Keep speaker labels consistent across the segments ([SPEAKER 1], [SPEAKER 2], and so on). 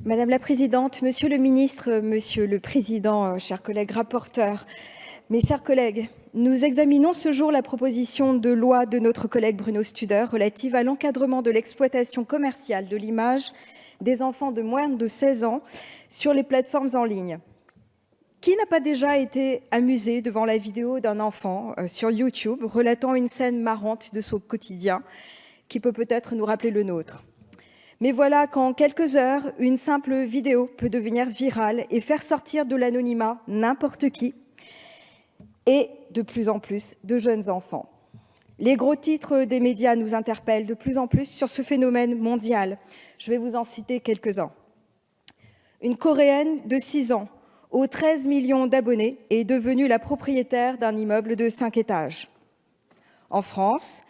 [SPEAKER 1] Madame la présidente, monsieur le ministre, monsieur le président, chers collègues rapporteurs, mes chers collègues, nous examinons ce jour la proposition de loi de notre collègue Bruno Studer relative à l'encadrement de l'exploitation commerciale de l'image des enfants de moins de 16 ans sur les plateformes en ligne. Qui n'a pas déjà été amusé devant la vidéo d'un enfant sur YouTube relatant une scène marrante de son quotidien qui peut peut-être nous rappeler le nôtre? Mais voilà qu'en quelques heures, une simple vidéo peut devenir virale et faire sortir de l'anonymat n'importe qui et de plus en plus de jeunes enfants. Les gros titres des médias nous interpellent de plus en plus sur ce phénomène mondial. Je vais vous en citer quelques-uns. Une Coréenne de 6 ans, aux 13 millions d'abonnés, est devenue la propriétaire d'un immeuble de 5 étages. En France,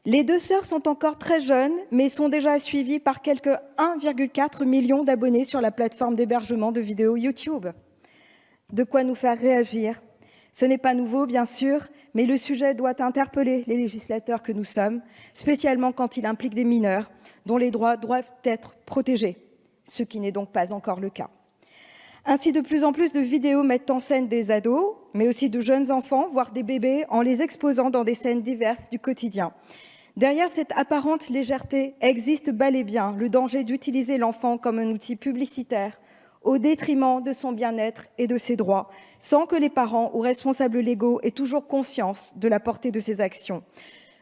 [SPEAKER 1] les deux sœurs sont encore très jeunes, mais sont déjà suivies par quelques 1,4 million d'abonnés sur la plateforme d'hébergement de vidéos YouTube. De quoi nous faire réagir. Ce n'est pas nouveau, bien sûr, mais le sujet doit interpeller les législateurs que nous sommes, spécialement quand il implique des mineurs dont les droits doivent être protégés, ce qui n'est donc pas encore le cas. Ainsi, de plus en plus de vidéos mettent en scène des ados, mais aussi de jeunes enfants, voire des bébés, en les exposant dans des scènes diverses du quotidien. Derrière cette apparente légèreté existe bel et bien le danger d'utiliser l'enfant comme un outil publicitaire au détriment de son bien-être et de ses droits, sans que les parents ou responsables légaux aient toujours conscience de la portée de ces actions.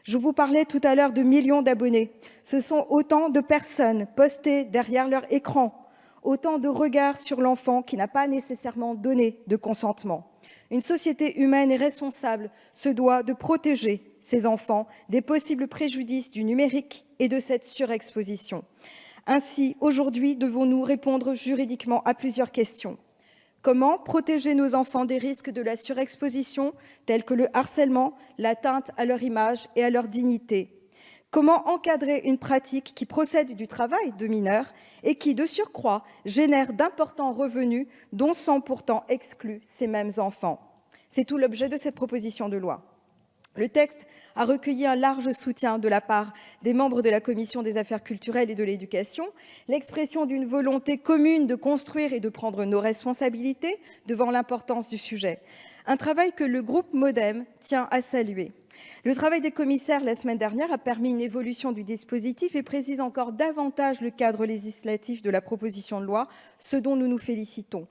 [SPEAKER 1] Je vous parlais tout à l'heure de millions d'abonnés. Ce sont autant de personnes postées derrière leur écran, autant de regards sur l'enfant qui n'a pas nécessairement donné de consentement. Une société humaine et responsable se doit de protéger ces enfants des possibles préjudices du numérique et de cette surexposition. Ainsi, aujourd'hui, devons-nous répondre juridiquement à plusieurs questions. Comment protéger nos enfants des risques de la surexposition, tels que le harcèlement, l'atteinte à leur image et à leur dignité? Comment encadrer une pratique qui procède du travail de mineurs et qui, de surcroît, génère d'importants revenus dont sont pourtant exclus ces mêmes enfants? C'est tout l'objet de cette proposition de loi. Le texte a recueilli un large soutien de la part des membres de la Commission des affaires culturelles et de l'éducation, l'expression d'une volonté commune de construire et de prendre nos responsabilités devant l'importance du sujet. Un travail que le groupe MODEM tient à saluer. Le travail des commissaires la semaine dernière a permis une évolution du dispositif et précise encore davantage le cadre législatif de la proposition de loi, ce dont nous nous félicitons.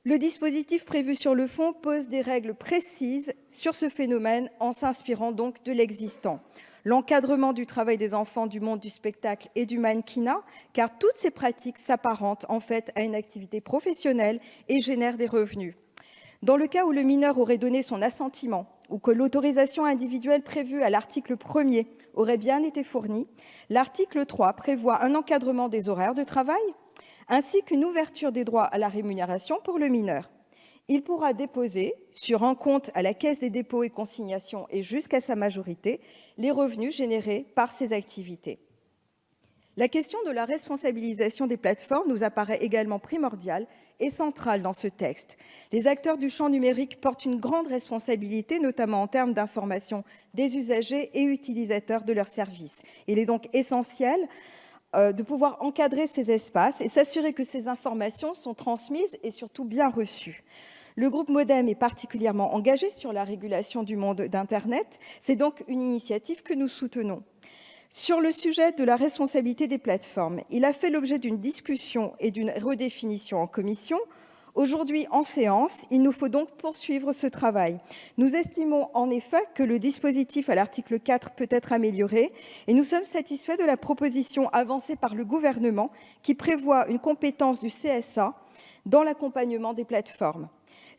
[SPEAKER 1] Le dispositif prévu sur le fond pose des règles précises sur ce phénomène en s'inspirant donc de l'existant. L'encadrement du travail des enfants du monde du spectacle et du mannequinat, car toutes ces pratiques s'apparentent en fait à une activité professionnelle et génèrent des revenus. Dans le cas où le mineur aurait donné son assentiment ou que l'autorisation individuelle prévue à l'article 1er aurait bien été fournie, l'article 3 prévoit un encadrement des horaires de travail, ainsi qu'une ouverture des droits à la rémunération pour le mineur. Il pourra déposer sur un compte à la Caisse des dépôts et consignations et jusqu'à sa majorité les revenus générés par ces activités. La question de la responsabilisation des plateformes nous apparaît également primordiale et centrale dans ce texte. Les acteurs du champ numérique portent une grande responsabilité, notamment en termes d'information des usagers et utilisateurs de leurs services. Il est donc essentiel de pouvoir encadrer ces espaces et s'assurer que ces informations sont transmises et surtout bien reçues. Le groupe MODEM est particulièrement engagé sur la régulation du monde d'Internet. C'est donc une initiative que nous soutenons. Sur le sujet de la responsabilité des plateformes, il a fait l'objet d'une discussion et d'une redéfinition en commission. Aujourd'hui, en séance, il nous faut donc poursuivre ce travail. Nous estimons en effet que le dispositif à l'article 4 peut être amélioré et nous sommes satisfaits de la proposition avancée par le gouvernement qui prévoit une compétence du CSA dans l'accompagnement des plateformes.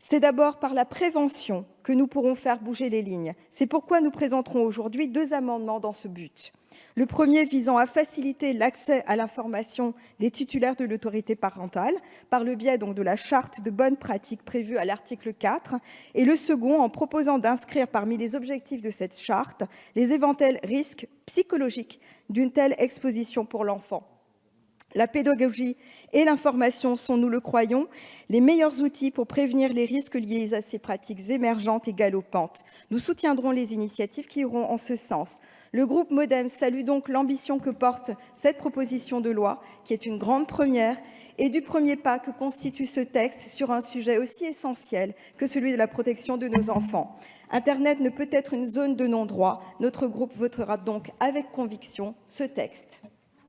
[SPEAKER 1] C'est d'abord par la prévention que nous pourrons faire bouger les lignes. C'est pourquoi nous présenterons aujourd'hui 2 amendements dans ce but. Le premier visant à faciliter l'accès à l'information des titulaires de l'autorité parentale par le biais donc de la charte de bonnes pratiques prévue à l'article 4 et le second en proposant d'inscrire parmi les objectifs de cette charte les éventuels risques psychologiques d'une telle exposition pour l'enfant. La pédagogie et l'information sont, nous le croyons, les meilleurs outils pour prévenir les risques liés à ces pratiques émergentes et galopantes. Nous soutiendrons les initiatives qui iront en ce sens. Le groupe MoDem salue donc l'ambition que porte cette proposition de loi, qui est une grande première, et du premier pas que constitue ce texte sur un sujet aussi essentiel que celui de la protection de nos enfants. Internet ne peut être une zone de non-droit. Notre groupe votera donc avec conviction ce texte.